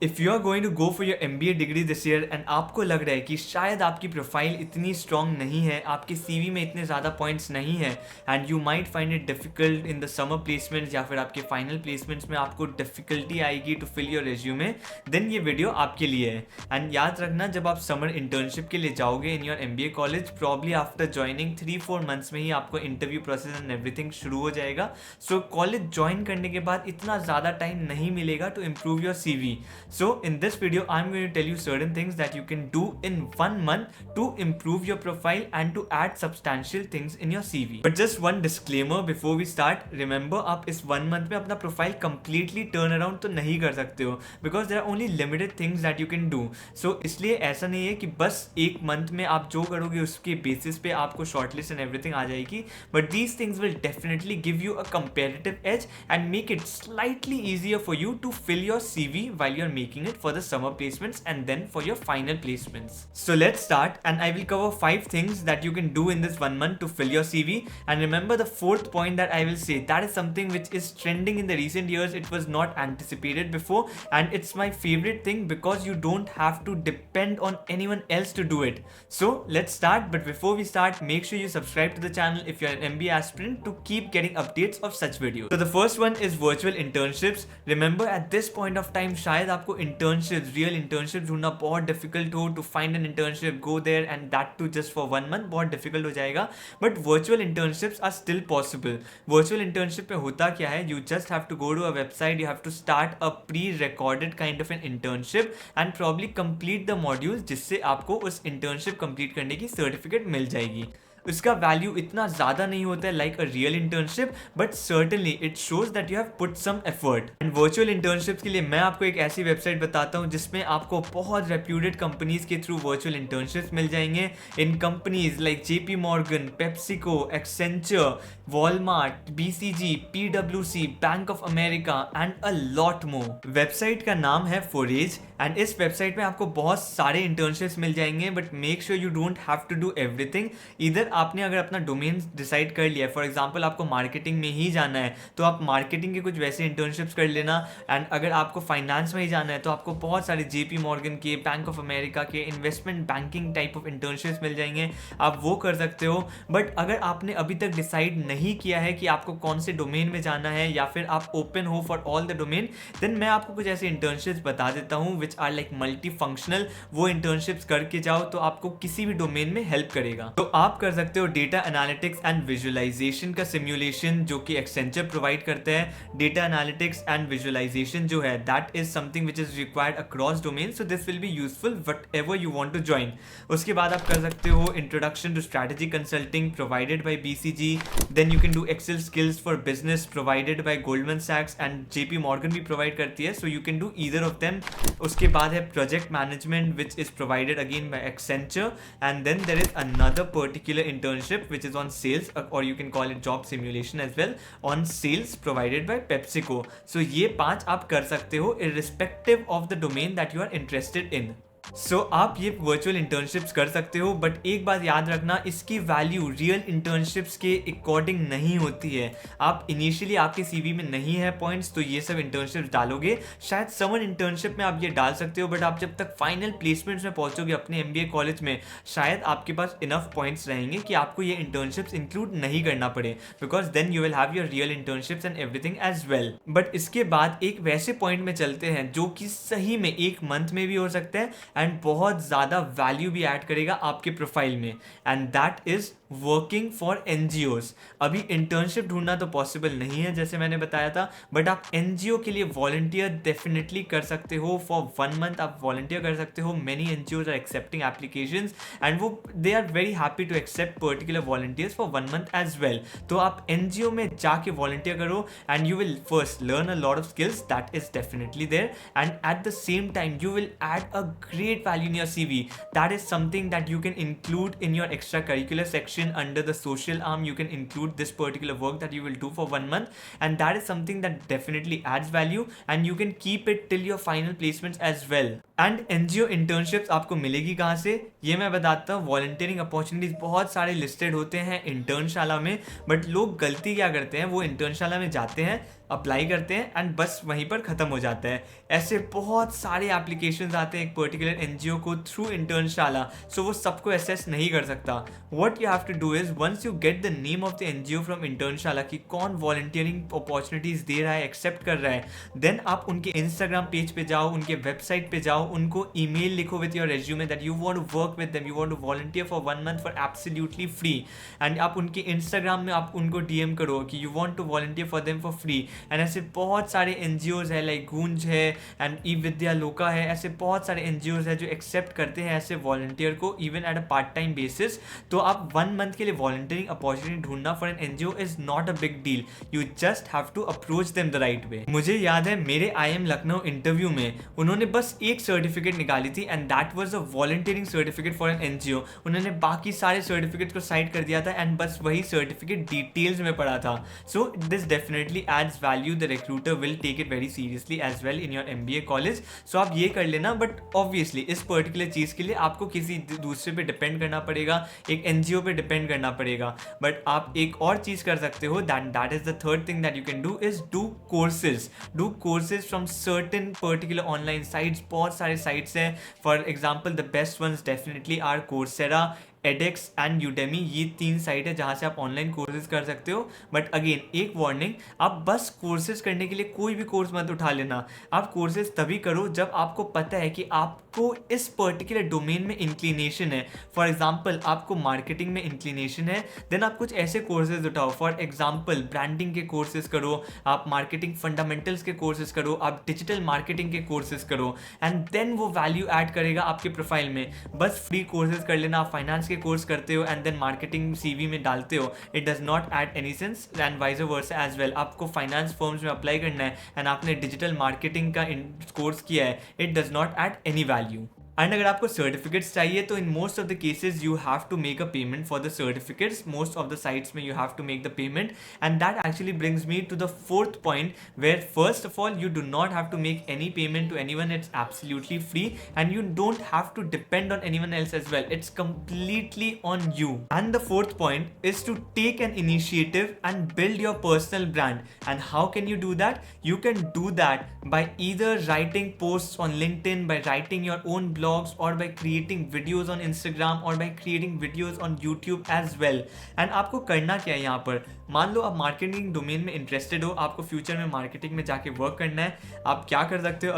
If you are going to go for your MBA degree this year and आपको लग रहा है कि शायद आपकी प्रोफाइल इतनी स्ट्रांग नहीं है, आपके CV में इतने ज़्यादा पॉइंट्स नहीं है and you might find it difficult in the summer placements या फिर आपके फाइनल प्लेसमेंट्स में आपको डिफिकल्टी आएगी to fill your resume, then ये वीडियो आपके लिए है। एंड याद रखना, जब आप समर इंटर्नशिप के लिए जाओगे इन your MBA college, probably after joining 3-4 months में ही आपको इंटरव्यू प्रोसेस एंड एवरीथिंग शुरू हो जाएगा। सो कॉलेज ज्वाइन करने के बाद इतना ज़्यादा टाइम नहीं मिलेगा to improve your CV। So in this video, I'm going to tell you certain things that you can do in 1 month to improve your profile and to add substantial things in your CV. But just one disclaimer before we start. Remember, आप इस 1 month में अपना profile completely turn around तो नहीं कर सकते हो, because there are only limited things that you can do. So इसलिए ऐसा नहीं है कि बस एक month में आप जो करोगे उसके basis पे आपको shortlist and everything आ जाएगी. But these things will definitely give you a competitive edge and make it slightly easier for you to fill your CV while you're making it for the summer placements and then for your final placements. So let's start, and I will cover 5 things that you can do in this 1 month to fill your CV. And remember, the fourth point that I will say, that is something which is trending in the recent years. It was not anticipated before, and it's my favorite thing because you don't have to depend on anyone else to do it. So let's start, but before we start, make sure you subscribe to the channel if you're an MBA aspirant to keep getting updates of such videos. So the first one is virtual internships. Remember, at this point of time शायद आपको internship, real internship ढूंढना बहुत difficult हो, to find an internship, go there and that too just for 1 month, बहुत difficult हो जाएगा। But virtual internships are still possible. Virtual internship में होता क्या है, you just have to go to a website, you have to start a pre recorded kind of an internship and probably complete the module, जिससे आपको उस internship complete करने की certificate मिल जाएगी। उसका वैल्यू इतना ज़्यादा नहीं होता है like a real internship, but certainly it shows that you have put some effort. And virtual internships के लिए मैं आपको एक ऐसी वेबसाइट बताता हूँ जिसमें आपको बहुत रेप्यूटेड कंपनीज के थ्रू वर्चुअल इंटर्नशिप्स मिल जाएंगे in companies like JP Morgan, PepsiCo, Accenture, Walmart, BCG, PwC, bank of America and a lot more. Website का नाम है Forage एंड इस वेबसाइट में आपको बहुत सारे इंटर्नशिप्स मिल जाएंगे, but make sure you don't have to do everything. इधर आपने अगर अपना डोमेन डिसाइड कर लिया है, फॉर एग्जांपल आपको मार्केटिंग में ही जाना है, तो आप मार्केटिंग के कुछ वैसे इंटर्नशिप्स कर लेना। एंड अगर आपको फाइनेंस में ही जाना है तो आपको बहुत सारे JP Morgan के, बैंक ऑफ अमेरिका के, investment banking type of internships मिल जाएंगे, आप वो कर सकते हो। बट अगर आपने अभी तक डिसाइड नहीं किया है कि आपको कौन से डोमेन में जाना है या फिर आप ओपन हो for all the domain, then मैं आपको कुछ ऐसे इंटर्नशिप्स बता देता हूँ which are like multi functional. वो इंटर्नशिप्स करके जाओ तो आपको किसी भी डोमेन में हेल्प करेगा। तो आप कर सकते हो डेटा एनालिटिक्स एंड विजुअलाइजेशन का सिमुलेशन, जो कि एक्सेंचर प्रोवाइड करते हैं। डेटा एनालिटिक्स एंड विजुअलाइजेशन जो है, that is something which is required across domain, so this will be useful whatever you want to join. उसके बाद आप कर सकते हो introduction to strategy consulting provided by BCG, then you can do Excel skills for business provided by Goldman सैक्स and JP Morgan भी provide करती है, so you can do either of them. उसके बाद है project management which is provided again by Accenture, and then there is another particular internship which is on sales, or you can call it job simulation as well, on sales provided by PepsiCo. So ये 5 आप कर सकते हो irrespective of the domain that you are interested in. सो आप ये virtual internships कर सकते हो, बट एक बात याद रखना, इसकी वैल्यू रियल इंटर्नशिप्स के अकॉर्डिंग नहीं होती है। आप इनिशियली आपके CV में नहीं है पॉइंट्स तो ये सब इंटर्नशिप्स डालोगे, शायद समर इंटर्नशिप में आप ये डाल सकते हो, बट आप जब तक फाइनल प्लेसमेंट्स में पहुंचोगे अपने MBA कॉलेज में, शायद आपके पास इनफ पॉइंट्स रहेंगे कि आपको ये इंटर्नशिप्स इंक्लूड नहीं करना पड़े, because then you will have your real internships and everything as well. But इसके बाद एक वैसे पॉइंट में चलते हैं जो कि सही में 1 मंथ में भी हो सकते हैं एंड बहुत ज़्यादा वैल्यू भी ऐड करेगा आपके प्रोफाइल में, and that is working for NGOs। अभी इंटर्नशिप ढूंढना तो पॉसिबल नहीं है जैसे मैंने बताया था, बट आप NGO के लिए वॉलंटियर डेफिनेटली कर सकते हो। फॉर 1 मंथ आप वॉलंटियर कर सकते हो। Many NGOs are accepting applications and वो they are very happy to accept particular volunteers for 1 month as well. तो आप NGO में जाके वॉलंटियर करो and you will first learn a lot of skills, that is definitely there, and at the same time you will add a great value in your CV. That is something that you can include in your extracurricular section under the social arm. You can include this particular work that you will do for 1 month, and that is something that definitely adds value, and you can keep it till your final placements as well. And NGO internships आपको मिलेगी कहाँ से, ये मैं बताता हूँ। Volunteering opportunities बहुत सारे लिस्टेड होते हैं इंटर्नशाला में, बट लोग गलती क्या करते हैं, वो इंटर्नशाला में जाते हैं, अप्लाई करते हैं एंड बस वहीं पर ख़त्म हो जाता है। ऐसे बहुत सारे एप्लीकेशंस आते हैं एक पर्टिकुलर एनजीओ को थ्रू इंटर्नशाला, सो वो सबको एसेस नहीं कर सकता। What you have to do is once you get the name of the NGO from Internshala कि कौन वॉलंटियरिंग अपॉर्चुनिटीज़ दे रहा है, एक्सेप्ट कर रहा है, देन आप उनके इंस्टाग्राम पेज पे जाओ, उनके वेबसाइट पे जाओ, उनको ईमेल लिखो with your resume that you want to work with them, you want to volunteer for 1 month for absolutely free, and आप उनके इंस्टाग्राम में आप उनको डीएम करो कि you want to volunteer for them for free. And ऐसे बहुत सारे एनजीओज है लाइक गूंज है एंड ई विद्या लोका है, ऐसे बहुत सारे एनजीओज है जो एक्सेप्ट करते हैं ऐसे वॉलंटियर को even at a part time basis. तो आप 1 मंथ के लिए वॉलंटियरिंग अपॉर्चुनिटी ढूंढना for an NGO is not a big deal, you just have to approach them the right way. मुझे याद है मेरे IIM लखनऊ इंटरव्यू में उन्होंने बस एक सर्टिफिकेट निकाली थी and that was a volunteering certificate for an NGO. उन्होंने बाकी सारे सर्टिफिकेट को साइड कर दिया था एंड बस वही सर्टिफिकेट डिटेल्स में पढ़ा था। So this definitely adds value, the recruiter will take it very seriously as well in your MBA college. सो आप ये कर लेना, बट ऑब्वियसली इस पर्टिकुलर चीज़ के लिए आपको किसी दूसरे पे डिपेंड करना पड़ेगा, एक एनजीओ पे डिपेंड करना पड़ेगा। बट आप एक और चीज़ कर सकते हो, that is the third thing that you can do is do courses from certain particular online sites. बहुत सारे साइट्स हैं, for example the best ones definitely are Coursera, edX and Udemy. ये 3 साइट है जहाँ से आप ऑनलाइन कोर्सेज कर सकते हो। बट अगेन एक वार्निंग, आप बस कोर्सेज करने के लिए कोई भी कोर्स मत उठा लेना। आप कोर्सेज तभी करो जब आपको पता है कि आपको इस पर्टिकुलर डोमेन में इंक्लिनेशन है। फॉर एग्जाम्पल आपको मार्केटिंग में इंक्लिनेशन है, देन आप कुछ ऐसे कोर्सेज उठाओ। फॉर एग्जाम्पल ब्रांडिंग के कोर्सेज करो, आप मार्केटिंग फंडामेंटल्स के कोर्सेज करो, आप डिजिटल मार्केटिंग के कोर्सेज करो, एंड देन वो वैल्यू ऐड करेगा आपके प्रोफाइल में। बस फ्री कोर्सेज कर लेना, आप फाइनेंस कोर्स करते हो एंड देन मार्केटिंग CV में डालते हो, it does not add any sense and vice versa as well. आपको फाइनेंस फर्म्स में अप्लाई करना है एंड आपने डिजिटल मार्केटिंग का कोर्स किया है, it does not add any value. And अगर आपको सर्टिफिकेट्स चाहिए तो in most of the cases you have to make a payment for the certificates. Most of the sites में you have to make the payment, and that actually brings me to the fourth point where first of all you do not have to make any payment to anyone, it's absolutely free and you don't have to depend on anyone else as well, it's completely on you. And the fourth point is to take an initiative and build your personal brand. And how can you do that? You can do that by either writing posts on LinkedIn, by writing your own blogs, or by creating videos on Instagram, or by creating videos on YouTube as well. And आपको करना क्या है यहाँ पर, मान लो आप marketing domain में इंटरेस्टेड हो, आपको फ्यूचर में मार्केटिंग में जाके वर्क करना है। आप क्या कर सकते हो,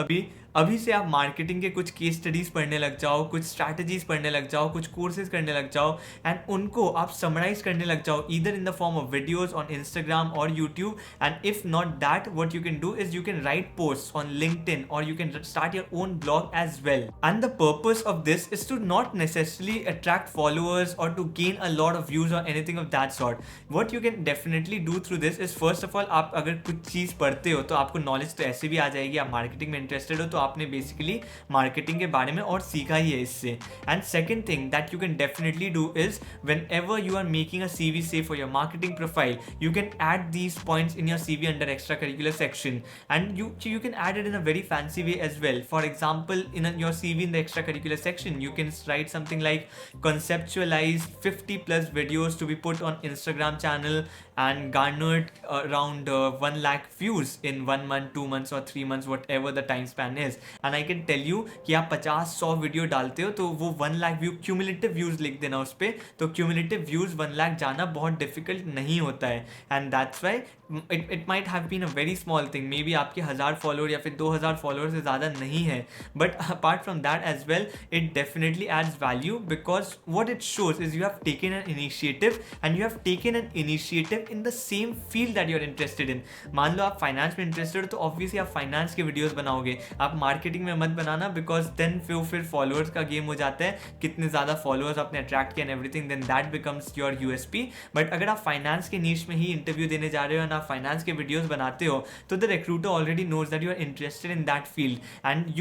अभी से आप मार्केटिंग के कुछ केस स्टडीज पढ़ने लग जाओ, कुछ स्ट्रैटेजीज पढ़ने लग जाओ, कुछ कोर्सेज करने लग जाओ, एंड उनको आप समराइज करने लग जाओ either in the form of videos on Instagram or YouTube. And if not that, what you can do is you can write post on LinkedIn or you can start your own blog as well. And the purpose of this is to not necessarily attract followers or to gain a lot of views or anything of that sort. What you can definitely do through this is first of all, आप अगर कुछ चीज़ पढ़ते हो तो आपको knowledge तो ऐसे भी आ जाएगी। आप मार्केटिंग में इंटरेस्टेड हो तो आपने बेसिकली मार्केटिंग के बारे में और सीखा ही है इससे। And second thing that you can definitely do is whenever you are making a CV, say for your marketing profile, you can add these points in your CV under extracurricular section, and you can add it in a very fancy way as well. For example, in your CV in the extracurricular section, you can write something like conceptualize 50 plus videos to be put on Instagram channel and garnered around 1 lakh views in 1 month, 2 months or 3 months, whatever the time span is. And I can tell you कि आप 50-100 video डालते हो तो वो 1 lakh view cumulative views लिख देना उस पर, तो क्यूमुलेटिव व्यूज 1 लाख जाना बहुत डिफिकल्ट नहीं होता है। And that's why it might have been a very small thing, maybe आपके 1000 फॉलोअर या फिर 2000 फॉलोअर से ज़्यादा नहीं है, but apart from that as well it definitely adds value because what it shows is you have taken an initiative and you have taken an initiative in the same field that you are interested in. मान लो आप finance में interested हो तो obviously आप finance के videos बनाओगे, आप मार्केटिंग में मत बनाना बिकॉज देन फिर फॉलोअर्स का गेम हो जाता है, कितने ज़्यादा फॉलोअर्स आपने अट्रैक्ट किया and everything, then that becomes your USP। But अगर आप फाइनेंस के नीश में ही इंटरव्यू देने जा रहे हो एंड आप फाइनेंस के वीडियोस बनाते हो तो the recruiter already knows that you are interested in that field and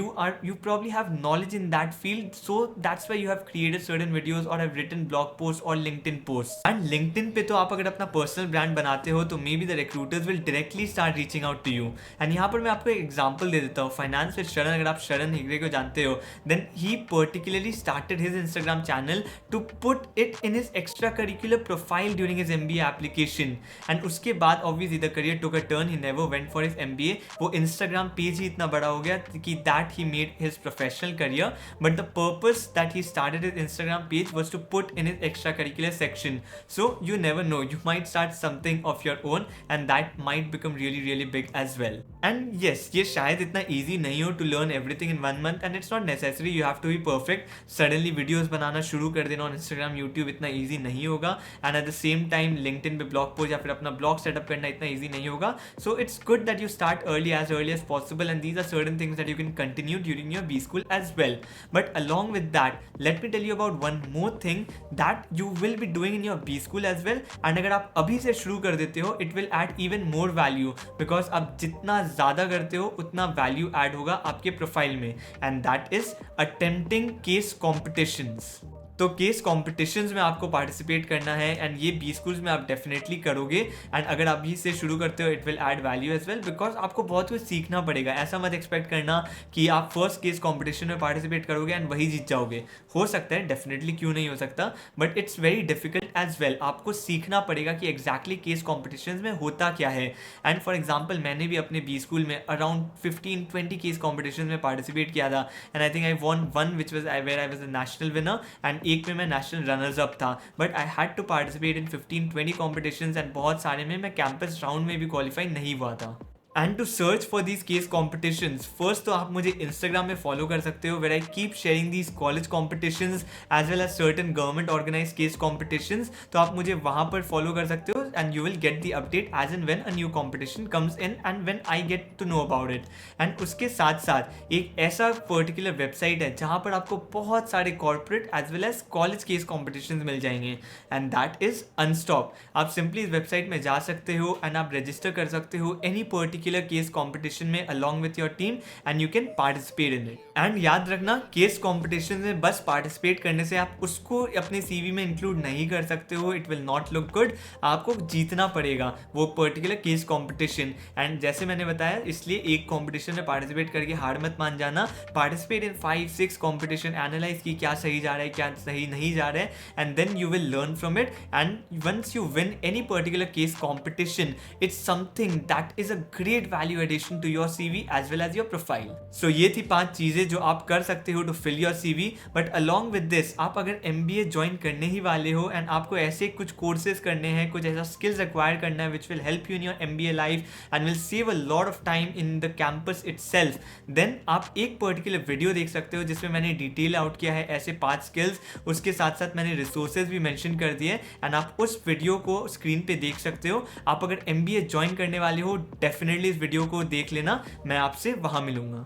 you probably have knowledge in that field, so that's why you have created certain videos or have written blog posts or LinkedIn posts. And LinkedIn पे तो आप अगर अपना personal brand बनाते हो तो maybe the recruiters will directly start reaching out to you. And यहाँ पर मैं आपको एक एग्जांपल दे देता हूँ, फाइनेंस विद शरण, अगर आप शरण हेगड़े को जानते हो, then he particularly started his Instagram channel to put it in his extra curricular profile during his MBA application. And उसके बाद obviously his either career took a turn, he never went for his MBA. वो Instagram page ही इतना बड़ा हो गया कि that he made his professional career, but the purpose that he started his Instagram page was to put in his extracurricular section. So you never know, you might start something of your own and that might become really really big as well. And yes, ये शायद इतना easy नहीं हो to learn everything in 1 month, and it's not necessary you have to be perfect. Suddenly videos बनाना शुरू कर देना on Instagram, YouTube इतना easy नहीं होगा, and at the same time LinkedIn पे blog post या फिर अपना blog setup करना इतना easy नहीं होगा. So it's good that you start early as possible, and these are certain things that you can continue during your B school as well. But along with that, let me tell you about one more thing that you will be doing in your B school as well. And अगर आप अभी से शुरू कर देते हो, it will add even more value, because आप जितना ज़्यादा करते हो उतना वैल्यू ऐड होगा आपके प्रोफाइल में, and that is attempting case competitions. तो केस कॉम्पिटिशन्स में आपको पार्टिसिपेट करना है, एंड ये बी स्कूल्स में आप डेफिनेटली करोगे. एंड अगर आप अभी से शुरू करते हो, it will add value as well, because आपको बहुत कुछ सीखना पड़ेगा. ऐसा मत एक्सपेक्ट करना कि आप फर्स्ट केस कॉम्पिटिशन में पार्टिसिपेट करोगे एंड वही जीत जाओगे. हो सकता है, डेफिनेटली, क्यों नहीं हो सकता, but it's very difficult as well. आपको सीखना पड़ेगा कि एग्जैक्टली केस कॉम्पिटिशन में होता क्या है. एंड फॉर एग्जाम्पल, मैंने भी अपने बी स्कूल में अराउंड 15-20 केस कॉम्पिटिशन में पार्टिसिपेट किया था, and I think I won one which was where I was a national winner, and एक में मैं नेशनल रनर्स अप था. But I had to participate in 15-20 competitions, and बहुत सारे में मैं कैंपस राउंड में भी क्वालिफाई नहीं हुआ था. And to search for these case competitions, first तो आप मुझे इंस्टाग्राम में फॉलो कर सकते हो, where I keep sharing these college competitions as well as certain government organize case competitions. तो आप मुझे वहाँ पर फॉलो कर सकते हो, and you will get the update as and when a new competition comes in and when I get to know about it. And उसके साथ साथ एक ऐसा पर्टिकुलर वेबसाइट है जहाँ पर आपको बहुत सारे corporate as well as college case competitions मिल जाएंगे, एंड दैट इज अनस्टॉप. आप सिंपली इस वेबसाइट में जा सकते हो एंड आप रजिस्टर कर सकते हो एनी पर्टिकुलर केस कॉम्पिटिशन में along with your team, and you can participate in it. And याद रखना, केस कॉम्पिटिशन में बस पार्टिसिपेट करने से आप उसको अपने CV में इंक्लूड नहीं कर सकते हो. It will not look good. आपको जीतना पड़ेगा वो पर्टिकुलर केस कॉम्पिटिशन. एंड जैसे मैंने बताया, इसलिए एक कॉम्पिटिशन में पार्टिसिपेट करके हार मत मान जाना. पार्टिसिपेट इन 5-6 कॉम्पिटिशन, एनालाइज की क्या सही जा रहा है, क्या सही नहीं जा रहा है, and then you will learn from it. And once you win any particular case competition, it's something that is a great value addition to your CV as well as your profile. So ये थी 5 चीजें जो आप कर सकते हो to fill your CV. But along with this, आप अगर MBA ज्वाइन करने ही वाले हो एंड आपको ऐसे कुछ कोर्सेज करने हैं, कुछ ऐसा स्किल्स एक्वायर करना है which will help you in your MBA life and will save a lot of time in the campus itself, then आप एक पर्टिकुलर वीडियो देख सकते हो जिसमें मैंने डिटेल आउट किया है ऐसे 5 स्किल्स. उसके साथ साथ मैंने रिसोर्सेज भी मेंशन कर दिए, एंड आप उस वीडियो को स्क्रीन पे देख सकते हो. आप अगर MBA ज्वाइन करने वाले हो, डेफिनेटली इस वीडियो को देख लेना. मैं आपसे वहां मिलूंगा.